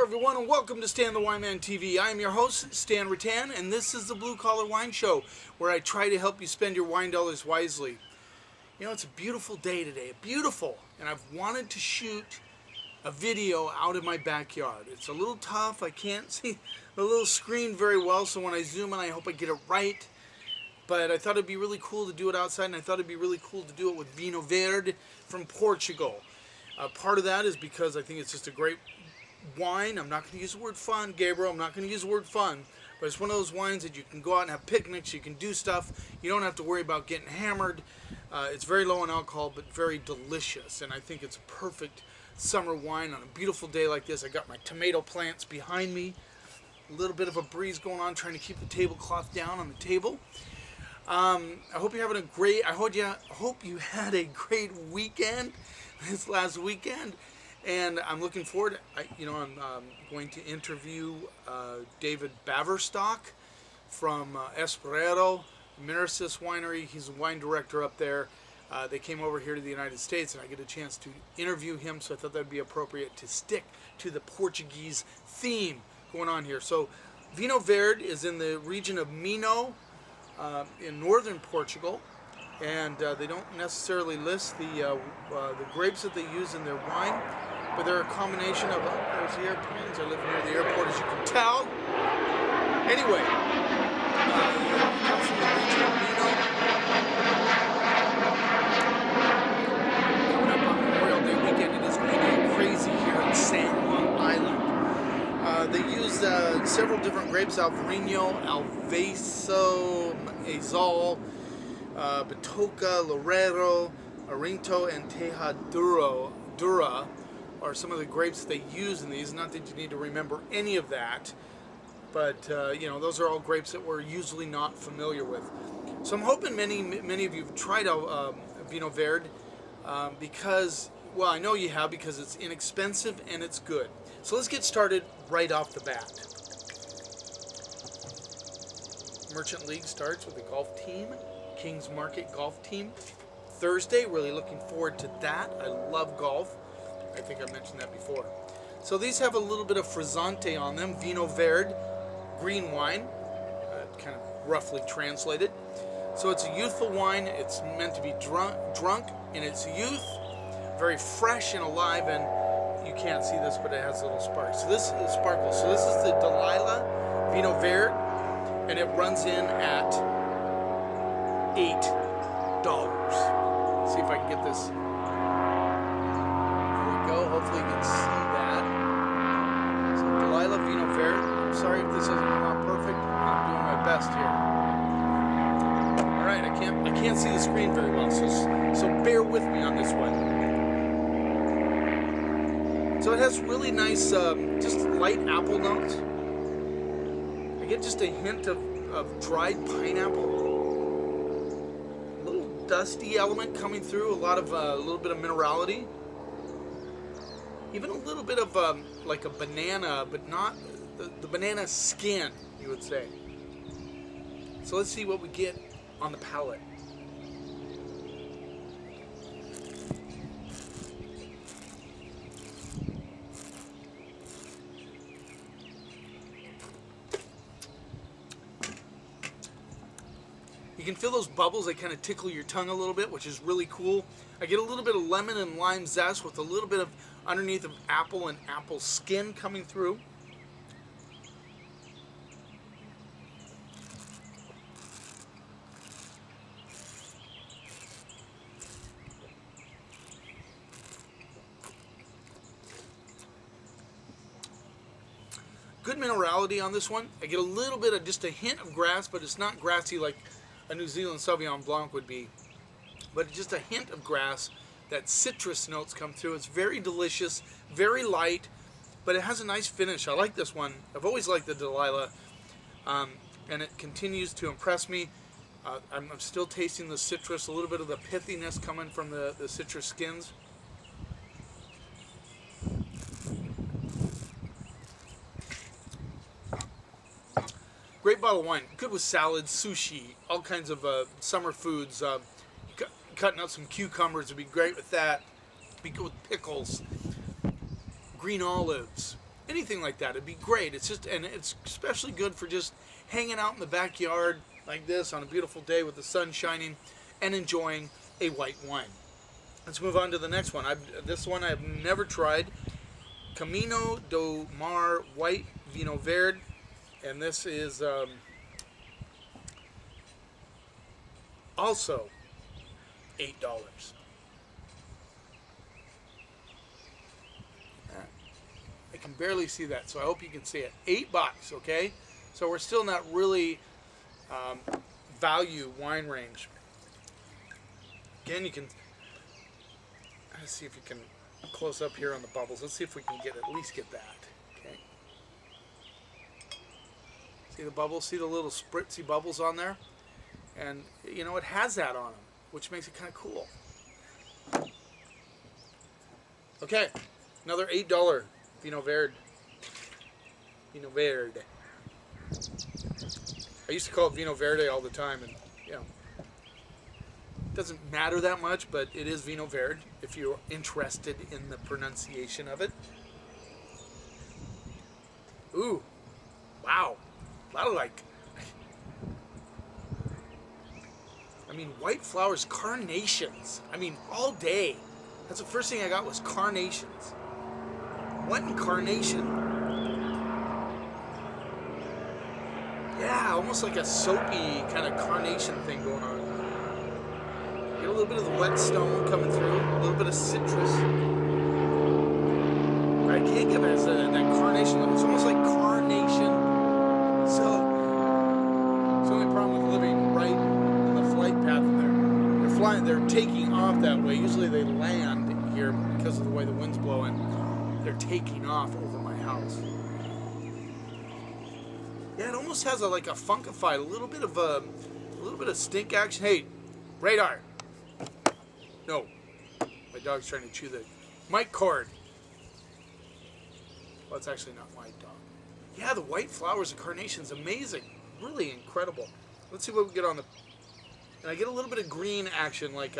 everyone, and welcome to Stan the Wine Man TV. I am your host, Stan Rattan, and this is the Blue Collar Wine Show, where I try to help you spend your wine dollars wisely. You know, it's a beautiful day today, beautiful, and I've wanted to shoot a video out in my backyard. It's a little tough, I can't see the little screen very well, so when I zoom in, I hope I get it right. But I thought it'd be really cool to do it outside, and I thought it'd be really cool to do it with Vinho Verde from Portugal. Part of that is because I think it's just a great wine. I'm not going to use the word fun, Gabriel. I'm not going to use the word fun. But it's one of those wines that you can go out and have picnics. You can do stuff. You don't have to worry about getting hammered. It's very low in alcohol, but very delicious. And I think it's a perfect summer wine on a beautiful day like this. I got my tomato plants behind me. A little bit of a breeze going on, trying to keep the tablecloth down on the table. I hope you're having a great. I hope you had a great weekend this last weekend, and I'm looking forward. I'm going to interview David Baverstock from Esperero Mirasis Winery. He's a wine director up there. They came over here to the United States, and I get a chance to interview him. So I thought that'd be appropriate to stick to the Portuguese theme going on here. So Vinho Verde is in the region of Minho, in northern Portugal, and they don't necessarily list the grapes that they use in their wine, but they're a combination of there's the airplanes. I live near the airport, as you can tell. Anyway, comes from the region of Minho. Coming up on Memorial Day weekend, it is going to be crazy here in San Juan Island. They use several different grapes: Alvarinho, Alveiso, Azul, Batoca, Loureiro, Arinto, and Tejadura are some of the grapes they use in these. Not that you need to remember any of that, but those are all grapes that we're usually not familiar with. So I'm hoping many of you have tried Vinho Verde because, well, I know you have, because it's inexpensive and it's good. So let's get started right off the bat. Merchant League starts with the golf team, Kings Market golf team. Thursday, really looking forward to that. I love golf. I think I mentioned that before. So these have a little bit of frizzante on them. Vinho Verde, green wine, kind of roughly translated. So it's a youthful wine. It's meant to be drunk in its youth, very fresh and alive, and you can't see this, but it has little sparks. So this is sparkles. So this is the Delilah Vinho Verde, and it runs in at $8. See if I can get this. There we go. Hopefully you can see that. So Delilah Vinho Verde. I'm sorry if this isn't not perfect. I'm doing my best here. All right, I can't see the screen very well, so bear with me on this one. So it has really nice, just light apple notes. I get just a hint of dried pineapple. A little dusty element coming through. A little bit of minerality. Even a little bit of like a banana, but not the banana skin, you would say. So let's see what we get on the palate. You can feel those bubbles. They kind of tickle your tongue a little bit, which is really cool. I get a little bit of lemon and lime zest with a little bit of underneath of apple and apple skin coming through. Good minerality on this one. I get a little bit of just a hint of grass, but it's not grassy like a New Zealand Sauvignon Blanc would be, but just a hint of grass. That citrus notes come through. It's very delicious, very light, but it has a nice finish. I like this one. I've always liked the Delilah, and it continues to impress me. I'm still tasting the citrus, a little bit of the pithiness coming from the citrus skins. Great bottle of wine. Good with salads, sushi, all kinds of summer foods. Cutting out some cucumbers would be great with that. Be good with pickles. Green olives. anything like that. It'd be great. It's just, and it's especially good for just hanging out in the backyard like this on a beautiful day with the sun shining and enjoying a white wine. Let's move on to the next one. This one I've never tried. Camino do Mar White Vinho Verde. And this is also $8. I can barely see that, so I hope you can see it. $8, okay? So we're still not really value wine range. Again, you can, let's see if you can close up here on the bubbles. Let's see if we can at least get that, okay? See the bubbles? See the little spritzy bubbles on there? And, you know, it has that on them, which makes it kind of cool. Okay, another $8 Vinho Verde. Vinho Verde. I used to call it Vinho Verde all the time, and, you know, it doesn't matter that much, but it is Vinho Verde if you're interested in the pronunciation of it. Ooh, wow. A lot of, like, I mean, white flowers, carnations. I mean, all day. That's the first thing I got was carnations. What in carnation? Yeah, almost like a soapy kind of carnation thing going on. Get a little bit of the wet stone coming through, a little bit of citrus. I can't give it as that carnation. It's almost like carnation. So, it's the only problem with living right in the flight path. They're flying, they're taking off that way. Usually they land here because of the way the wind's blowing. They're taking off over my house. Yeah, it almost has like a funkified, a little bit of stink action. Hey, radar. No, my dog's trying to chew the mic cord. Well, it's actually not my dog. Yeah, the white flowers of carnation's amazing, really incredible. Let's see what we get on the. And I get a little bit of green action, like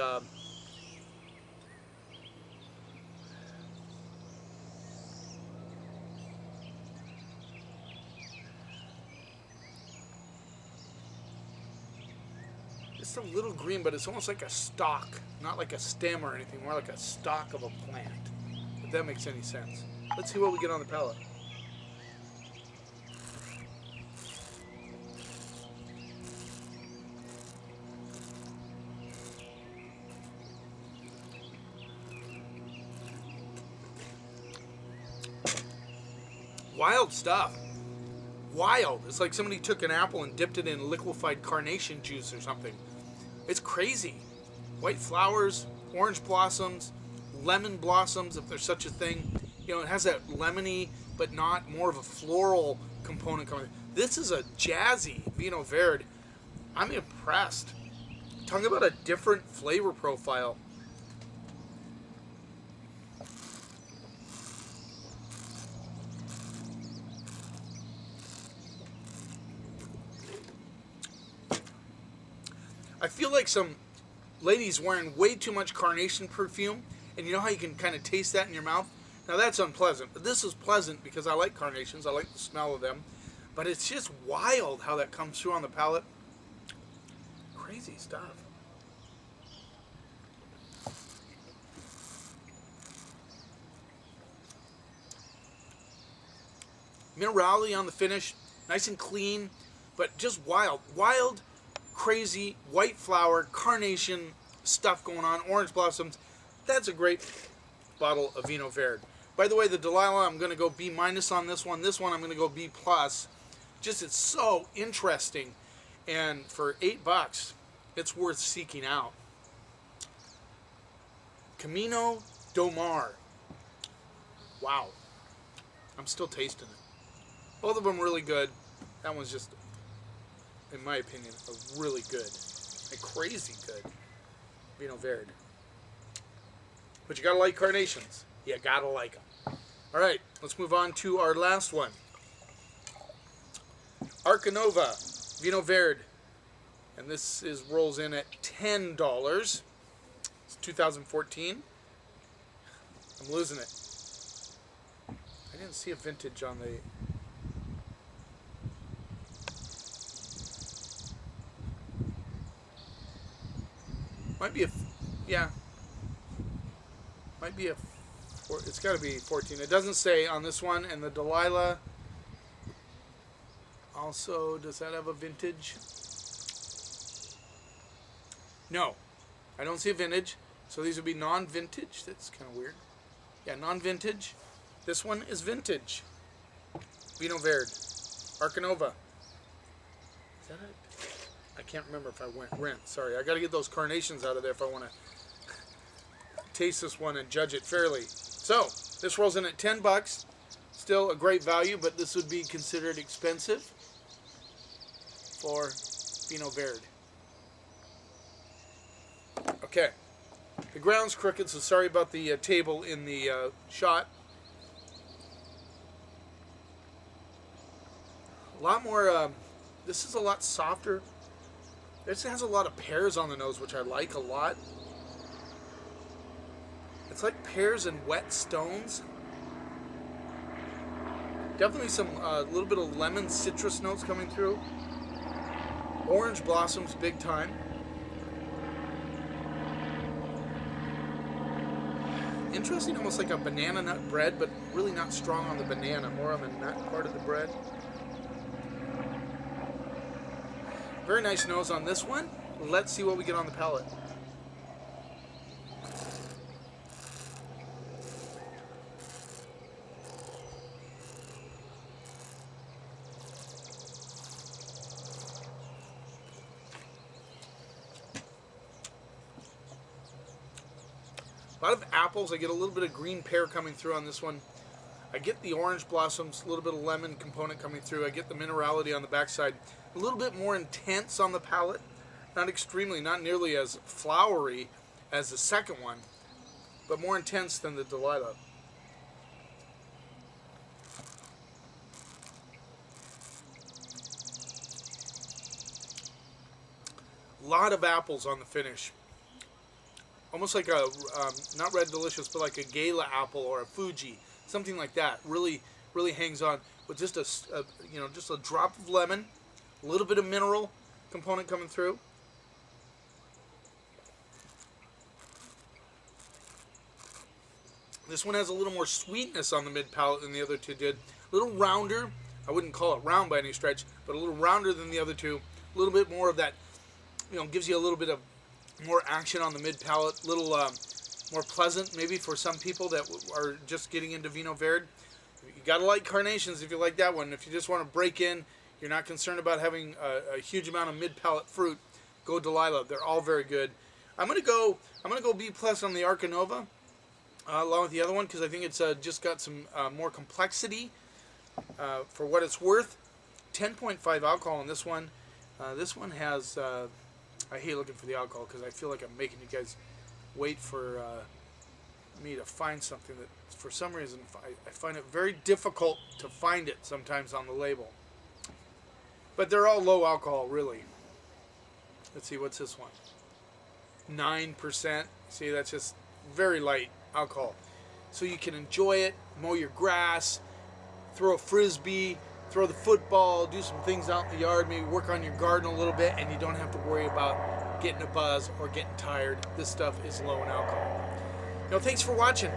just a little green, but it's almost like a stalk, not like a stem or anything, more like a stalk of a plant, if that makes any sense. Let's see what we get on the palate. Wild stuff. Wild. It's like somebody took an apple and dipped it in liquefied carnation juice or something. It's crazy. White flowers, orange blossoms, lemon blossoms, if there's such a thing. You know, it has that lemony, but not more of a floral component coming. This is a jazzy Vinho Verde. I'm impressed. Talking about a different flavor profile. I feel like some ladies wearing way too much carnation perfume, and you know how you can kind of taste that in your mouth? Now that's unpleasant, but this is pleasant because I like carnations. I like the smell of them, but it's just wild how that comes through on the palate. Crazy stuff. Minerality on the finish, nice and clean, but just wild. Wild, crazy, white flower, carnation stuff going on, orange blossoms. That's a great bottle of Vinho Verde. By the way, the Delilah, I'm going to go B- on this one. This one I'm going to go B+. Just, it's so interesting. And for $8, it's worth seeking out. Camino do Mar. Wow. I'm still tasting it. Both of them really good. That one's just, in my opinion, a really good, a crazy good Vinho Verde. But you gotta like carnations. You gotta like them. All right, let's move on to our last one. Arcanova Vinho Verde, and this rolls in at $10. It's 2014. I'm losing it. I I didn't see a vintage on the... Might be a... Yeah. Might be a... It's got to be 14. It doesn't say on this one. And the Delilah... Also, does that have a vintage? No. I don't see a vintage. So these would be non-vintage. That's kind of weird. Yeah, non-vintage. This one is vintage. Vinho Verde. Arcanova. Is that it? I can't remember if I went rent. Sorry, I got to get those carnations out of there if I want to taste this one and judge it fairly. So, this rolls in at $10. Still a great value, but this would be considered expensive for Vinho Verde. Okay. The ground's crooked, so sorry about the table in the shot. A lot more, this is a lot softer. This has a lot of pears on the nose, which I like a lot. It's like pears and wet stones. Definitely some, little bit of lemon citrus notes coming through. Orange blossoms, big time. Interesting, almost like a banana nut bread, but really not strong on the banana, more on the nut part of the bread. Very nice nose on this one. Let's see what we get on the palate. A lot of apples. I get a little bit of green pear coming through on this one. I get the orange blossoms, a little bit of lemon component coming through. I get the minerality on the backside. A little bit more intense on the palate. Not extremely, not nearly as flowery as the second one, but more intense than the Delilah. A lot of apples on the finish. Almost like a, not Red Delicious, but like a Gala apple or a Fuji. Something like that. Really, really hangs on with just a you know, just a drop of lemon, a little bit of mineral component coming through. This one has a little more sweetness on the mid palate than the other two did. A little rounder. I wouldn't call it round by any stretch, but a little rounder than the other two. A little bit more of that, you know, gives you a little bit of more action on the mid palate. A little more pleasant maybe for some people that are just getting into Vinho Verde. You gotta like carnations if you like that one. If you just want to break in, you're not concerned about having a huge amount of mid palate fruit, go Delilah. They're all very good. I'm gonna go B+ on the Arcanova, along with the other one, because I think it's just got some more complexity for what it's worth. 10.5 alcohol on this one. This one has, I hate looking for the alcohol because I feel like I'm making you guys wait for me to find something that, for some reason, I find it very difficult to find it sometimes on the label. But they're all low alcohol, really. Let's see, what's this one? 9%. See, that's just very light alcohol. So you can enjoy it, mow your grass, throw a frisbee, throw the football, do some things out in the yard, maybe work on your garden a little bit, and you don't have to worry about getting a buzz or getting tired. This stuff is low in alcohol. You know, thanks for watching.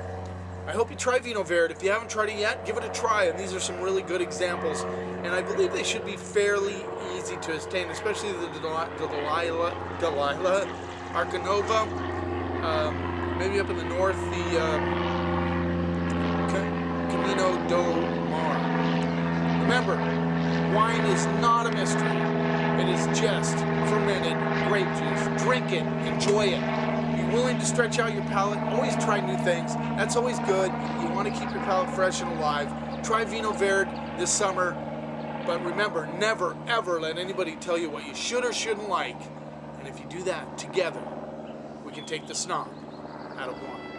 I hope you try Vinho Verde. If you haven't tried it yet, give it a try. And these are some really good examples. And I believe they should be fairly easy to attain, especially the Delilah, Arcanova. Maybe up in the north, the Camino do Mar. Remember, wine is not a mystery. It is just fermented grape juice. Drink it. Enjoy it. Be willing to stretch out your palate. Always try new things. That's always good. You want to keep your palate fresh and alive. Try Vinho Verde this summer. But remember, never, ever let anybody tell you what you should or shouldn't like. And if you do that together, we can take the snob out of wine.